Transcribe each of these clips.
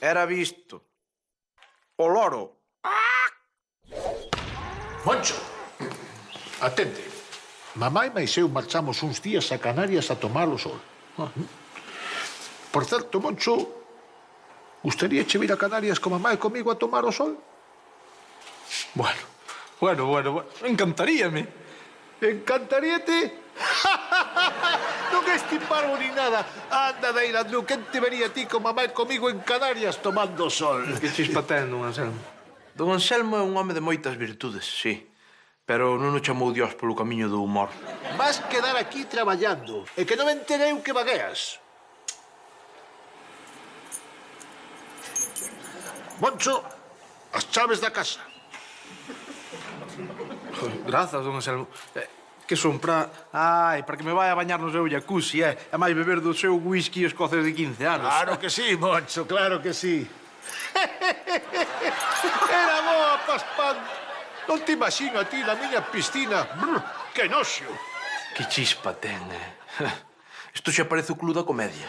era visto. O loro. Moncho, atente. Mamá e máis eu marchamos uns días a Canarias a tomar o sol. Por certo, Moncho, gustaríache vir a Canarias con mamá e comigo a tomar o sol? Bueno. Encantaríame. Encantaríate? Non és tiparo ni nada. Anda, Deirandú, quen te vería ti con mamá e comigo en Canarias tomando sol? Que chispa ten, don Anselmo. Don Anselmo é un home de moitas virtudes, sí. Pero non o chamou Dios polo camiño do humor. Vas quedar aquí traballando e que non me enterei o que vagueas. Moncho, as chaves da casa. Grazas, don Anselmo. Que son para... Ai, para que me vai a bañar no seu jacuzzi, E máis beber do seu whisky escocés de 15 anos. Claro que sí, Moncho, claro que sí. Era boa, Paspán. Non te imagino a ti na miña piscina. Brr, que noxo. Que chispa ten, Isto xa parece o club da comedia.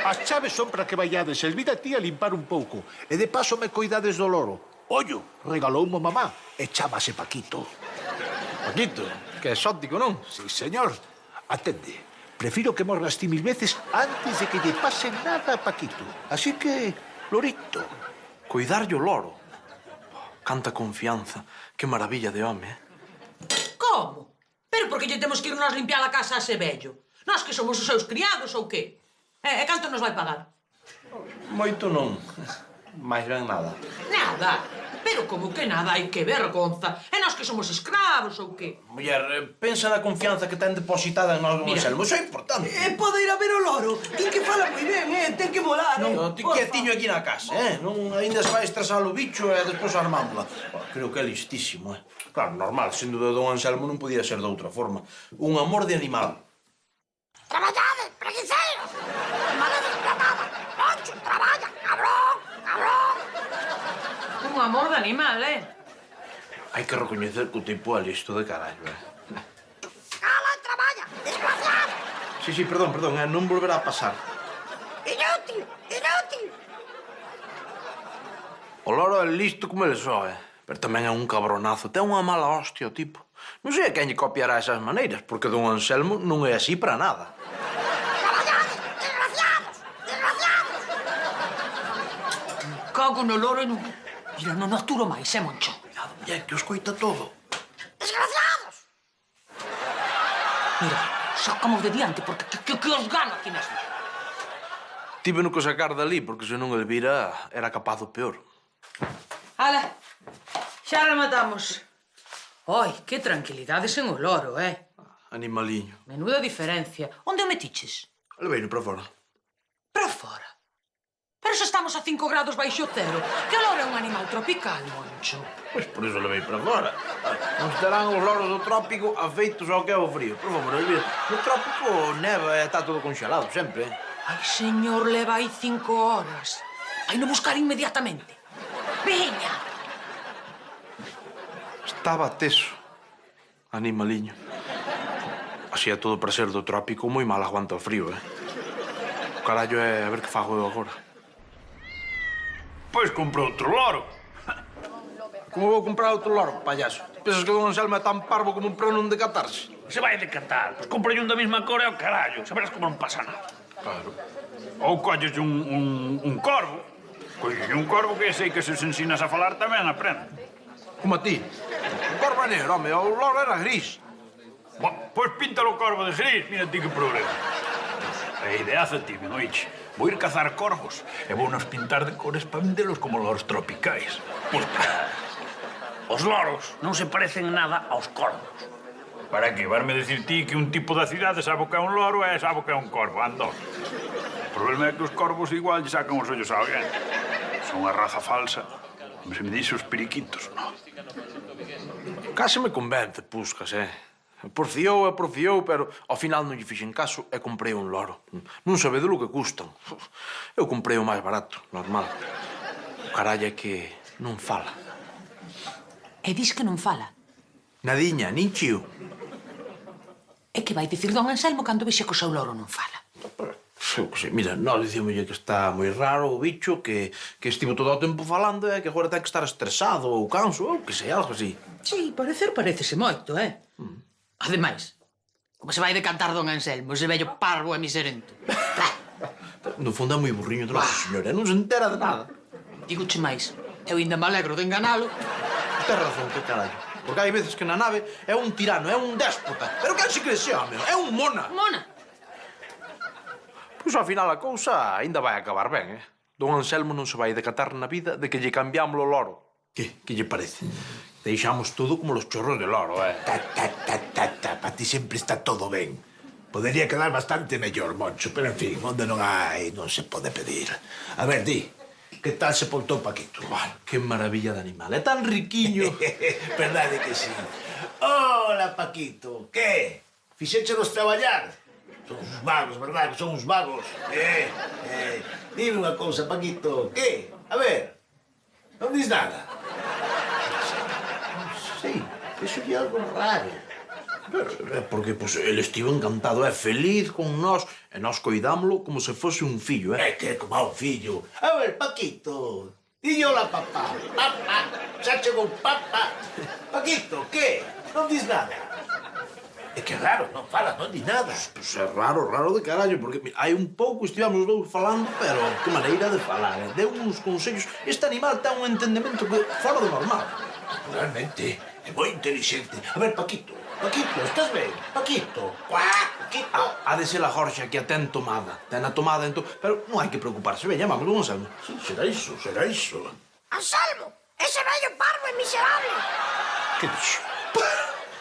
As chaves son para que vaiades servir a ti a limpar un pouco. E de paso me coidades do loro. Ollo, regaloumo mamá e chámase Paquito. Paquito, que exótico, non? Sí, señor. Atende. Prefiro que morras ti 1000 veces antes de que lle pase nada a Paquito. Así que, lorito. Coidarlle o loro. Canta confianza. Que maravilla de home, Como? Pero por que lle temos que ir nós limpiar a casa a ese vello? Nós que somos os seus criados ou qué? E canto nos vai pagar? Moito non. Mais ben nada. Nada. Pero como que nada? Ai, que vergonza. E nós que somos escravos ou qué? Muller, pensa na confianza que ten depositada en nós, don Anselmo. Iso é importante. Pode ir a ver o loro. Tin que fala moi ben, ten que molar, Non, ti quietiño aquí na casa, Non ainda se vai estresar o bicho e despois armámola. Creo que é listísimo, Claro, normal, sen dúda don Anselmo non podía ser de outra forma. Un amor de animal. Traballade, preguiceiros! Mala desplatada! Moncho, traballa, cabrón! Un amor de animal, Hai que recoñecer que o tipo é listo de carallo, Cala e traballa, desgraciado! Sí, perdón, non volverá a pasar. Inútil! O loro é listo como ele só, Pero tamén é un cabronazo. Ten unha mala hostia o tipo. Non sei a quen lle copiará esas maneiras, porque don Anselmo non é así para nada. Traballade, desgraciados! Cago no loro e non... Mira, non aturo máis, Moncho? Cuidado, muller, que os coita todo. Desgraciados! Mira, sacamos de diante, porque que os gano aquí mesmo. Tive no que sacar dali, porque senón Elvira era capaz do peor. Ala, xa rematamos. Oi, que tranquilidade sen o loro, Animaliño. Menuda diferencia. Onde o metiches? Leveino para fora. Para fora. Pero se estamos a 5 grados baixo cero. Que o loro é un animal tropical, Moncho. Pois por iso levei para fora. Non estarán os loros do trópico afeitos ao que é o frío. Por favor, Elvira, no trópico neva e está todo conxelado, sempre, Ai, señor, leva aí 5 horas. Vai no buscar inmediatamente. Veña! Estaba teso. Animaliño. Así é todo para ser do trópico, moi mal aguanta o frío, O carallo é a ver que fago eu agora. Pois comprou outro loro. Como vou comprar outro loro, payaso? Pensas que don Anselmo é tan parvo como un prano de catarse? Se vai decatar. Pois comprei un da mesma cor e o carallo. Saberás como non pasa nada. Claro. Ou colles un corvo. Colles un corvo que sei que se os ensinas a falar tamén aprende. Como a ti. O corvo é negro, home, o loro era gris. Pois píntalo o corvo de gris, mira ti que problema. A ideaza tive, oiche. Vou ir cazar corvos e vou nos pintar de cores para vendelos como loros tropicais. Os loros non se parecen nada aos corvos. Para que? Varme decir ti que un tipo da cidade sabe o que é un loro e sabe o que é un corvo, ando. O problema é que os corvos igual lle sacan os ollos a alguén. Son unha raza falsa. Se me dixe os periquitos, non. Case me convence, Puscas, Porfiou, pero ao final non lle fixen caso e comprei un loro. Non sabedes o que custan. Eu comprei o máis barato, normal. O carallo é que non fala. E dis que non fala. Nadiña, nin chío. E que vai dicir don Anselmo cando vexe que o seu loro non fala? Eu que sei, mira, nós dicímoslle que está moi raro o bicho, que estivo todo o tempo falando e que agora ten que estar estresado ou canso, ou que sei, algo así. Sí, parecese moito, Ademais, como se vai decantar don Anselmo, ese vello parvo e miserento. No fondo é moi burriño de noso señor, non se entera de nada. Digoche máis, eu ainda me alegro de enganalo. Tes razón, que carallo. Porque hai veces que na nave é un tirano, é un déspota. Pero quen se cree ese home? É un mona. Mona, Pois ao final a cousa ainda vai acabar ben, Don Anselmo non se vai decatar na vida de que lle cambiamos o loro. Que lle parece? Deixamos todo como los chorros de loro, Pa ti sempre está todo ben. Podería quedar bastante mellor, Moncho, pero en fin, onde non hai, non se pode pedir. A ver, di, que tal se portou Paquito? Bueno, que maravilla de animal, é tan riquiño. Verdade que sí. Hola, Paquito, que? Fixéchenos traballar? Son uns vagos, verdade? Son uns vagos. Dime unha cousa, Paquito, que? A ver, non dis nada? Sí, eso é algo raro. Pero é porque pues, ele estivo encantado, é feliz con nós, e nós coidámolo como se fose un fillo, É que é como a un fillo. A ver, Paquito, di hola, papá. Papá, xa chegou papá. Paquito, que? Non dis nada? É que raro, non fala, non di nada. Pois é raro de carallo, porque mira, hai un pouco estivamos os dous falando, pero que maneira de falar, Deu uns consellos. Este animal ten un entendemento que fora do normal. Realmente, é moi inteligente. A ver, Paquito, estás ben? Paquito, Paquito. Ha de ser a Jorge que a ten tomada. Ten a tomada, entón, pero non hai que preocuparse. Veña, vamos, non Anselmo. Sí, será iso, será iso. Anselmo, ese vello parvo é miserable. Que dixo?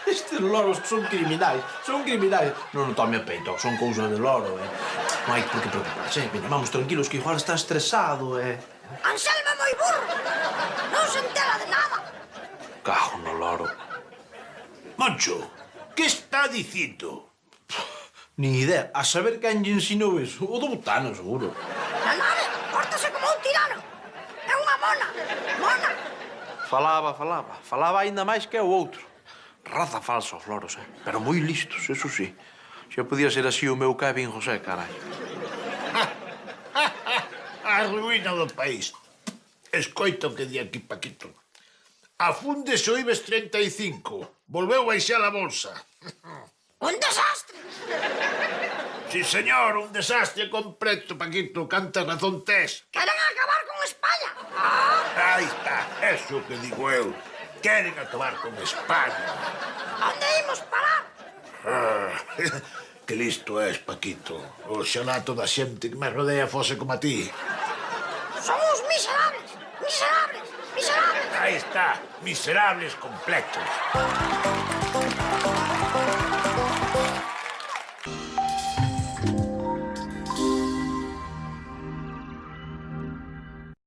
Estes loros son criminais, Non o tome a peito, son cousas de loro, Non hai por que preocuparse, Veña, vamos tranquilos, que igual está estresado, Anselmo é moi burro. Non se entera de nada. Cajo no loro. Moncho, que está dicindo? Ni idea, a saber quen lle ensinou eso. O do butano, seguro. Na nave, pórtase como un tirano. É unha mona. Mona. Falaba aínda máis que o outro. Raza falsa os loros, pero moi listos, eso sí. Xa podía ser así o meu Kevin José, carai. A ruína do país. Escoita o que di aquí, Paquito. Afúndese o IBEX 35. Volveu baixar a bolsa. Un desastre. Sí, señor, un desastre completo, Paquito. Canta razón tes. Queren acabar con España. Aí está, eso que digo eu. Queren acabar con España. Onde imos parar? Que listo és, Paquito. Oxalá toda a xente que me rodea fose como a ti. Son uns miserables. Miserables. Miserables. Aí está, miserables completos.